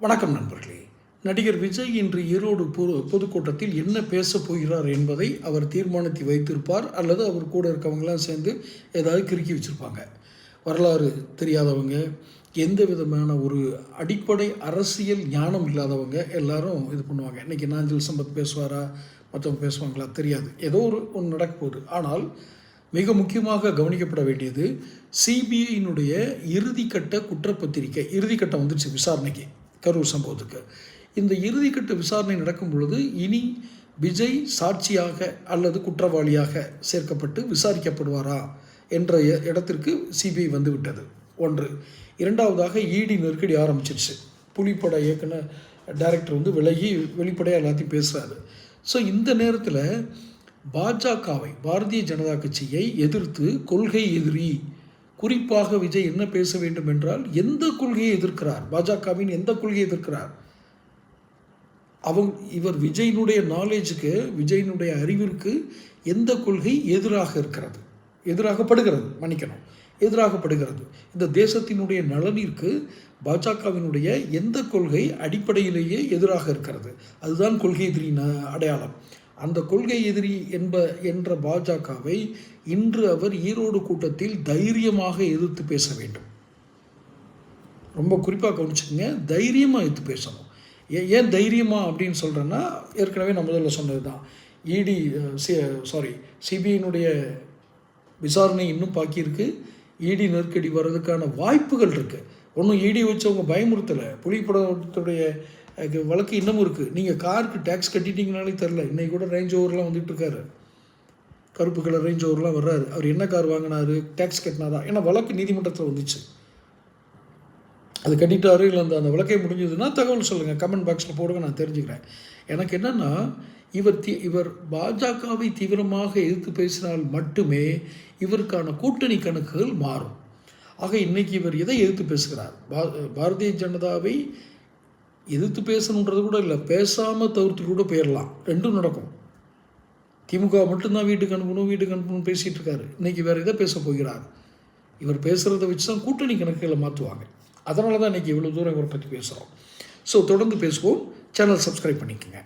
வணக்கம் நண்பர்களே. நடிகர் விஜய் இன்று ஈரோடு பொதுக்கூட்டத்தில் என்ன பேசப் போகிறார் என்பதை அவர் தீர்மானித்து வைத்திருப்பார், அல்லது அவர் கூட இருக்கவங்களாம் சேர்ந்து ஏதாவது கிறுக்கி வச்சுருப்பாங்க. வரலாறு தெரியாதவங்க, எந்த விதமான ஒரு அடிப்படை அரசியல் ஞானம் இல்லாதவங்க எல்லாரும் இது பண்ணுவாங்க. இன்றைக்கி நாஞ்சில் சம்பத் பேசுவாரா, மற்றவங்க பேசுவாங்களா தெரியாது, ஏதோ ஒன்று நடக்க போகுது. ஆனால் மிக முக்கியமாக கவனிக்கப்பட வேண்டியது சிபிஐயினுடைய இறுதிக்கட்ட குற்றப்பத்திரிக்கை. இறுதிக்கட்டம் வந்துடுச்சு விசாரணைக்கு, கரூர் சம்பவத்துக்கு. இந்த இறுதிக்கட்ட விசாரணை நடக்கும் பொழுது இனி விஜய் சாட்சியாக அல்லது குற்றவாளியாக சேர்க்கப்பட்டு விசாரிக்கப்படுவாரா என்ற இடத்திற்கு சிபிஐ வந்து விட்டது. ஒன்று. இரண்டாவதாக இடி நெருக்கடி ஆரம்பிச்சிருச்சு. புலிப்பட இயக்குனர் டைரக்டர் வந்து விலகி வெளிப்படையாக எல்லாத்தையும் பேசுகிறாரு. ஸோ இந்த நேரத்தில் பாஜகவை, பாரதிய ஜனதா கட்சியை எதிர்த்து கொள்கை எதிரி, குறிப்பாக விஜய் என்ன பேச வேண்டும் என்றால், எந்த கொள்கையை எதிர்க்கிறார், பாஜகவின் எந்த கொள்கையை எதிர்க்கிறார், இவர் விஜயினுடைய நாலேஜுக்கு, விஜயினுடைய அறிவிற்கு எந்த கொள்கை எதிராக இருக்கிறது, எதிராகப்படுகிறது, மன்னிக்கணும், எதிராகப்படுகிறது. இந்த தேசத்தினுடைய நலனிற்கு பாஜகவினுடைய எந்த கொள்கை அடிப்படையிலேயே எதிராக இருக்கிறது, அதுதான் கொள்கை எதிரின் அடையாளம். அந்த கொள்கை எதிரி என்ற பாஜகவை இன்று அவர் ஈரோடு கூட்டத்தில் தைரியமாக எதிர்த்து பேச வேண்டும். ரொம்ப குறிப்பாக கவனிச்சுக்கோங்க, தைரியமாக எதிர்த்து பேசணும். ஏன் தைரியமாக அப்படின்னு சொல்கிறேன்னா, ஏற்கனவே நான் முதல்ல சொன்னது தான், சிபிஐனுடைய விசாரணை இன்னும் பாக்கியிருக்கு. இடி நெருக்கடி வர்றதுக்கான வாய்ப்புகள் இருக்குது. ஒன்றும் இடி வச்சவங்க பயமுறுத்தலை. புலிப்படத்துடைய வழக்கு இன்னமும் இருக்குது. நீங்கள் காருக்கு டேக்ஸ் கட்டிட்டீங்கனாலே தெரில. இன்றைக்கி கூட ரேஞ்ச் ஓவர்லாம் வந்துட்டுருக்காரு, கருப்பு கலர் ரேஞ்ச் ஓவர்லாம் வர்றாரு. அவர் என்ன கார் வாங்கினாரு, டேக்ஸ் கட்டினாரா? ஏன்னா வழக்கு நீதிமன்றத்தில் வந்துச்சு. அது கட்டிட்டாரு இல்லை அந்த வழக்கை முடிஞ்சதுன்னா தகவல் சொல்லுங்கள், கமெண்ட் பாக்ஸில் போடுங்க, நான் தெரிஞ்சுக்கிறேன். எனக்கு என்னென்னா, இவர் பாஜகவை தீவிரமாக எதிர்த்து பேசினால் மட்டுமே இவருக்கான கூட்டணி கணக்குகள் மாறும். ஆக இன்றைக்கி இவர் எதை எதிர்த்து பேசுகிறார்? பாரதிய ஜனதாவை எதிர்த்து பேசணுன்றது கூட இல்லை, பேசாமல் தவிர்த்து கூட போயிடலாம், ரெண்டும் நடக்கும். திமுக மட்டும்தான் வீட்டுக்கு அனுப்பணும் பேசிகிட்டு இருக்காரு. இன்றைக்கி வேறு எதை பேச போகிறார்? இவர் பேசுகிறத வச்சு தான் கூட்டணி கணக்குகளை மாற்றுவாங்க. அதனால தான் இன்றைக்கி இவ்வளோ தூரம் இவரை பற்றி பேசுகிறோம். ஸோ தொடர்ந்து பேசுவோம். சேனல் சப்ஸ்கிரைப் பண்ணிக்கோங்க.